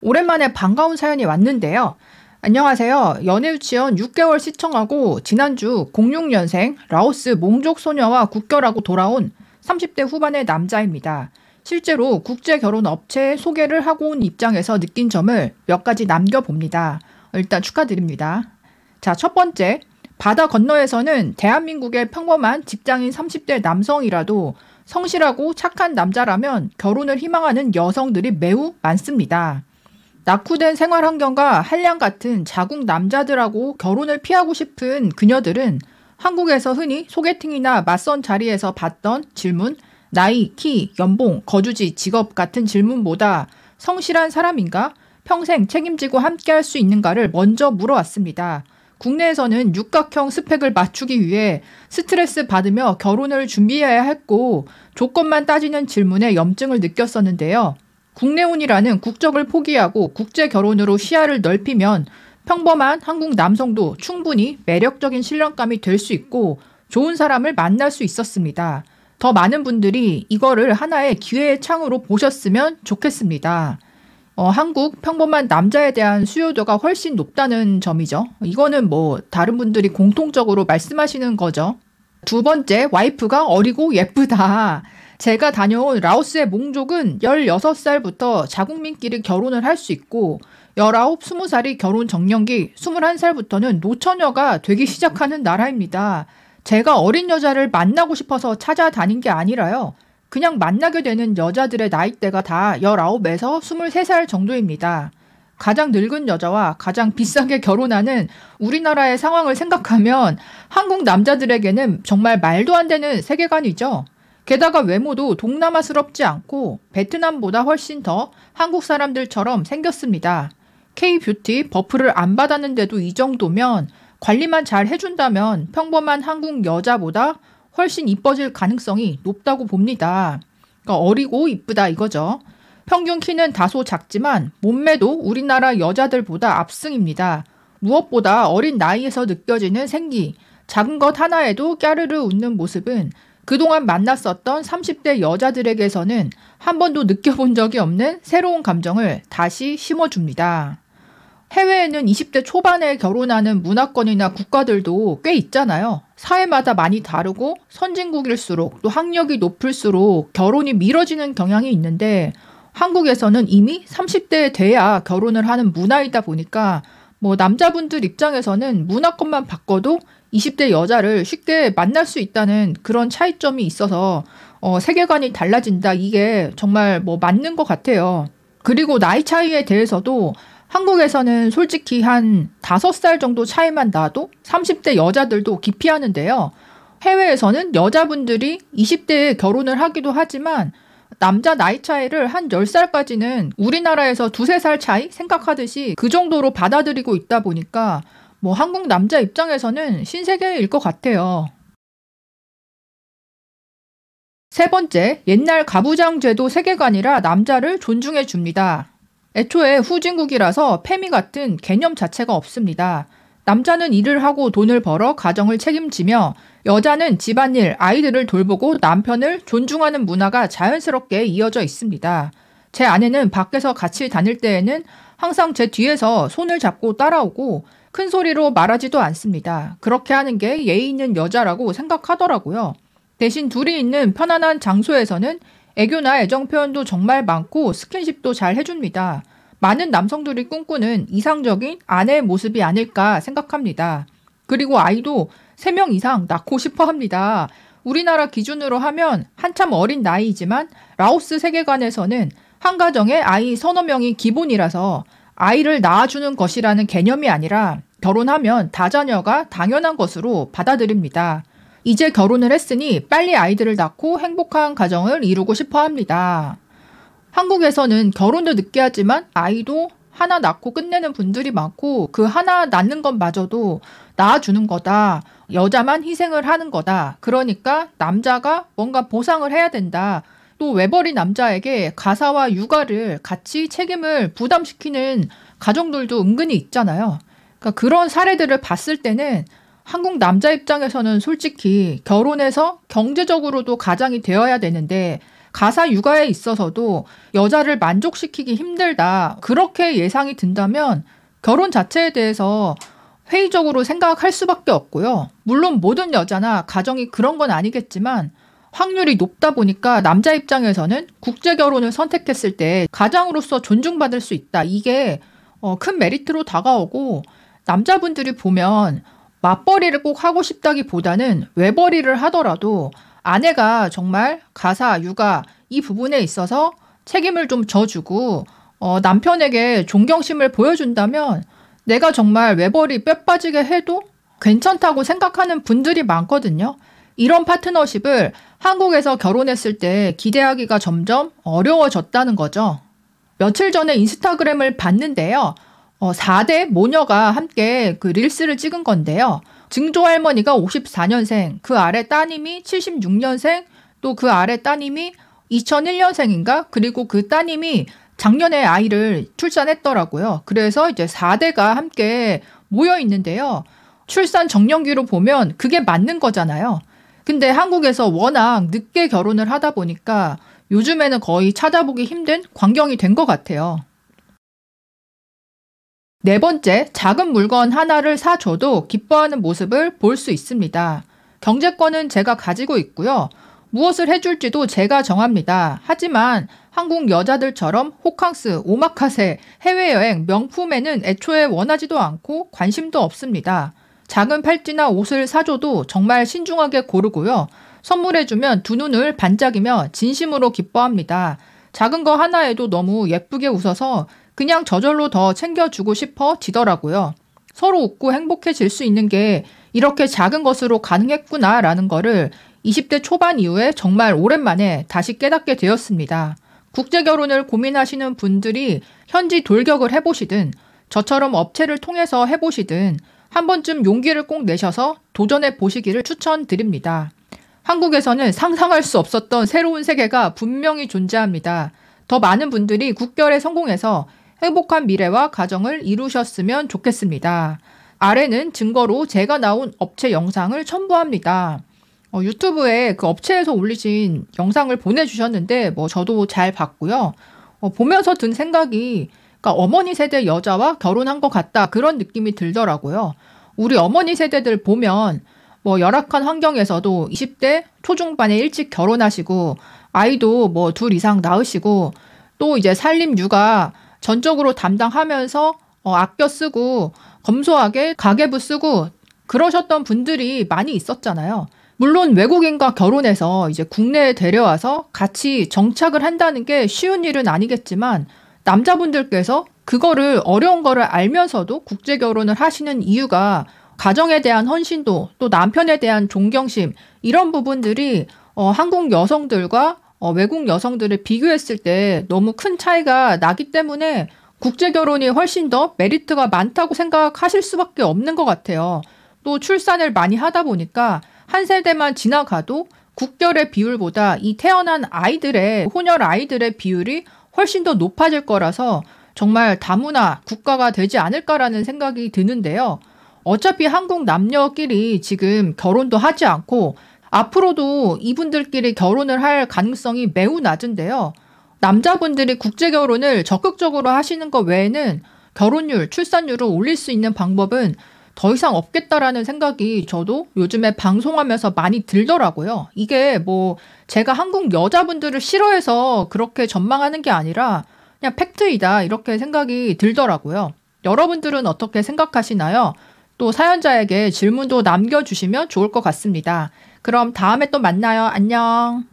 오랜만에 반가운 사연이 왔는데요. 안녕하세요. 연애 유치원 6개월 시청하고 지난주 06년생 라오스 몽족 소녀와 국결하고 돌아온 30대 후반의 남자입니다. 실제로 국제결혼 업체 소개를 하고 온 입장에서 느낀 점을 몇 가지 남겨봅니다. 일단 축하드립니다. 자, 첫 번째. 바다 건너에서는 대한민국의 평범한 직장인 30대 남성이라도 성실하고 착한 남자라면 결혼을 희망하는 여성들이 매우 많습니다. 낙후된 생활 환경과 한량 같은 자국 남자들하고 결혼을 피하고 싶은 그녀들은 한국에서 흔히 소개팅이나 맞선 자리에서 받던 질문, 나이, 키, 연봉, 거주지, 직업 같은 질문보다 성실한 사람인가? 평생 책임지고 함께할 수 있는가를 먼저 물어왔습니다. 국내에서는 육각형 스펙을 맞추기 위해 스트레스 받으며 결혼을 준비해야 했고 조건만 따지는 질문에 염증을 느꼈었는데요. 국내혼이라는 국적을 포기하고 국제 결혼으로 시야를 넓히면 평범한 한국 남성도 충분히 매력적인 신랑감이 될 수 있고 좋은 사람을 만날 수 있었습니다. 더 많은 분들이 이거를 하나의 기회의 창으로 보셨으면 좋겠습니다. 한국 평범한 남자에 대한 수요도가 훨씬 높다는 점이죠. 이거는 다른 분들이 공통적으로 말씀하시는 거죠. 두 번째, 와이프가 어리고 예쁘다. 제가 다녀온 라오스의 몽족은 16살부터 자국민끼리 결혼을 할 수 있고 19, 20살이 결혼 정년기, 21살부터는 노처녀가 되기 시작하는 나라입니다. 제가 어린 여자를 만나고 싶어서 찾아다닌 게 아니라요. 그냥 만나게 되는 여자들의 나이대가 다 19에서 23살 정도입니다. 가장 늙은 여자와 가장 비싸게 결혼하는 우리나라의 상황을 생각하면 한국 남자들에게는 정말 말도 안 되는 세계관이죠. 게다가 외모도 동남아스럽지 않고 베트남보다 훨씬 더 한국 사람들처럼 생겼습니다. K-뷰티 버프를 안 받았는데도 이 정도면 관리만 잘 해준다면 평범한 한국 여자보다 훨씬 이뻐질 가능성이 높다고 봅니다. 그러니까 어리고 이쁘다 이거죠. 평균 키는 다소 작지만 몸매도 우리나라 여자들보다 압승입니다. 무엇보다 어린 나이에서 느껴지는 생기, 작은 것 하나에도 까르르 웃는 모습은 그동안 만났었던 30대 여자들에게서는 한 번도 느껴본 적이 없는 새로운 감정을 다시 심어줍니다. 해외에는 20대 초반에 결혼하는 문화권이나 국가들도 꽤 있잖아요. 사회마다 많이 다르고 선진국일수록 또 학력이 높을수록 결혼이 미뤄지는 경향이 있는데 한국에서는 이미 30대에 돼야 결혼을 하는 문화이다 보니까 남자분들 입장에서는 문화권만 바꿔도 20대 여자를 쉽게 만날 수 있다는 그런 차이점이 있어서 세계관이 달라진다. 이게 정말 맞는 것 같아요. 그리고 나이 차이에 대해서도 한국에서는 솔직히 한 5살 정도 차이만 나도 30대 여자들도 기피하는데요. 해외에서는 여자분들이 20대에 결혼을 하기도 하지만 남자 나이 차이를 한 10살까지는 우리나라에서 2-3살 차이 생각하듯이 그 정도로 받아들이고 있다 보니까 한국 남자 입장에서는 신세계일 것 같아요. 세 번째, 옛날 가부장 제도 세계관이라 남자를 존중해 줍니다. 애초에 후진국이라서 페미 같은 개념 자체가 없습니다. 남자는 일을 하고 돈을 벌어 가정을 책임지며 여자는 집안일, 아이들을 돌보고 남편을 존중하는 문화가 자연스럽게 이어져 있습니다. 제 아내는 밖에서 같이 다닐 때에는 항상 제 뒤에서 손을 잡고 따라오고 큰 소리로 말하지도 않습니다. 그렇게 하는 게 예의 있는 여자라고 생각하더라고요. 대신 둘이 있는 편안한 장소에서는 애교나 애정 표현도 정말 많고 스킨십도 잘 해줍니다. 많은 남성들이 꿈꾸는 이상적인 아내의 모습이 아닐까 생각합니다. 그리고 아이도 3명 이상 낳고 싶어 합니다. 우리나라 기준으로 하면 한참 어린 나이이지만 라오스 세계관에서는 한 가정에 아이 서너 명이 기본이라서 아이를 낳아주는 것이라는 개념이 아니라 결혼하면 다자녀가 당연한 것으로 받아들입니다. 이제 결혼을 했으니 빨리 아이들을 낳고 행복한 가정을 이루고 싶어 합니다. 한국에서는 결혼도 늦게 하지만 아이도 하나 낳고 끝내는 분들이 많고 그 하나 낳는 것마저도 낳아주는 거다. 여자만 희생을 하는 거다. 그러니까 남자가 뭔가 보상을 해야 된다. 또 외벌이 남자에게 가사와 육아를 같이 책임을 부담시키는 가정들도 은근히 있잖아요. 그러니까 그런 사례들을 봤을 때는 한국 남자 입장에서는 솔직히 결혼해서 경제적으로도 가장이 되어야 되는데 가사 육아에 있어서도 여자를 만족시키기 힘들다. 그렇게 예상이 든다면 결혼 자체에 대해서 회의적으로 생각할 수밖에 없고요. 물론 모든 여자나 가정이 그런 건 아니겠지만 확률이 높다 보니까 남자 입장에서는 국제 결혼을 선택했을 때 가장으로서 존중받을 수 있다. 이게 큰 메리트로 다가오고 남자분들이 보면 맞벌이를 꼭 하고 싶다기보다는 외벌이를 하더라도 아내가 정말 가사, 육아 이 부분에 있어서 책임을 좀 져주고 남편에게 존경심을 보여준다면 내가 정말 외벌이 뼈 빠지게 해도 괜찮다고 생각하는 분들이 많거든요. 이런 파트너십을 한국에서 결혼했을 때 기대하기가 점점 어려워졌다는 거죠. 며칠 전에 인스타그램을 봤는데요. 4대 모녀가 함께 그 릴스를 찍은 건데요. 증조할머니가 54년생, 그 아래 따님이 76년생, 또 그 아래 따님이 2001년생인가? 그리고 그 따님이 작년에 아이를 출산했더라고요. 그래서 이제 4대가 함께 모여 있는데요. 출산 정년기로 보면 그게 맞는 거잖아요. 근데 한국에서 워낙 늦게 결혼을 하다 보니까 요즘에는 거의 찾아보기 힘든 광경이 된 것 같아요. 네 번째, 작은 물건 하나를 사줘도 기뻐하는 모습을 볼 수 있습니다. 경제권은 제가 가지고 있고요. 무엇을 해줄지도 제가 정합니다. 하지만 한국 여자들처럼 호캉스, 오마카세, 해외여행, 명품에는 애초에 원하지도 않고 관심도 없습니다. 작은 팔찌나 옷을 사줘도 정말 신중하게 고르고요. 선물해주면 두 눈을 반짝이며 진심으로 기뻐합니다. 작은 거 하나에도 너무 예쁘게 웃어서 그냥 저절로 더 챙겨주고 싶어지더라고요. 서로 웃고 행복해질 수 있는 게 이렇게 작은 것으로 가능했구나라는 거를 20대 초반 이후에 정말 오랜만에 다시 깨닫게 되었습니다. 국제결혼을 고민하시는 분들이 현지 돌격을 해보시든 저처럼 업체를 통해서 해보시든 한 번쯤 용기를 꼭 내셔서 도전해 보시기를 추천드립니다. 한국에서는 상상할 수 없었던 새로운 세계가 분명히 존재합니다. 더 많은 분들이 국결에 성공해서 행복한 미래와 가정을 이루셨으면 좋겠습니다. 아래는 증거로 제가 나온 업체 영상을 첨부합니다. 유튜브에 그 업체에서 올리신 영상을 보내주셨는데 저도 잘 봤고요. 보면서 든 생각이 그러니까 어머니 세대 여자와 결혼한 것 같다 그런 느낌이 들더라고요. 우리 어머니 세대들 보면 열악한 환경에서도 20대 초중반에 일찍 결혼하시고 아이도 둘 이상 낳으시고 또 이제 살림 육아 전적으로 담당하면서 아껴 쓰고 검소하게 가계부 쓰고 그러셨던 분들이 많이 있었잖아요. 물론 외국인과 결혼해서 이제 국내에 데려와서 같이 정착을 한다는 게 쉬운 일은 아니겠지만 남자분들께서 그거를 어려운 거를 알면서도 국제 결혼을 하시는 이유가 가정에 대한 헌신도 또 남편에 대한 존경심 이런 부분들이 한국 여성들과 외국 여성들을 비교했을 때 너무 큰 차이가 나기 때문에 국제 결혼이 훨씬 더 메리트가 많다고 생각하실 수밖에 없는 것 같아요. 또 출산을 많이 하다 보니까 한 세대만 지나가도 국결의 비율보다 이 태어난 아이들의 혼혈 아이들의 비율이 훨씬 더 높아질 거라서 정말 다문화 국가가 되지 않을까라는 생각이 드는데요. 어차피 한국 남녀끼리 지금 결혼도 하지 않고 앞으로도 이분들끼리 결혼을 할 가능성이 매우 낮은데요. 남자분들이 국제 결혼을 적극적으로 하시는 것 외에는 결혼율, 출산율을 올릴 수 있는 방법은 더 이상 없겠다라는 생각이 저도 요즘에 방송하면서 많이 들더라고요. 이게 제가 한국 여자분들을 싫어해서 그렇게 전망하는 게 아니라 그냥 팩트이다 이렇게 생각이 들더라고요. 여러분들은 어떻게 생각하시나요? 또 사연자에게 질문도 남겨주시면 좋을 것 같습니다. 그럼 다음에 또 만나요. 안녕.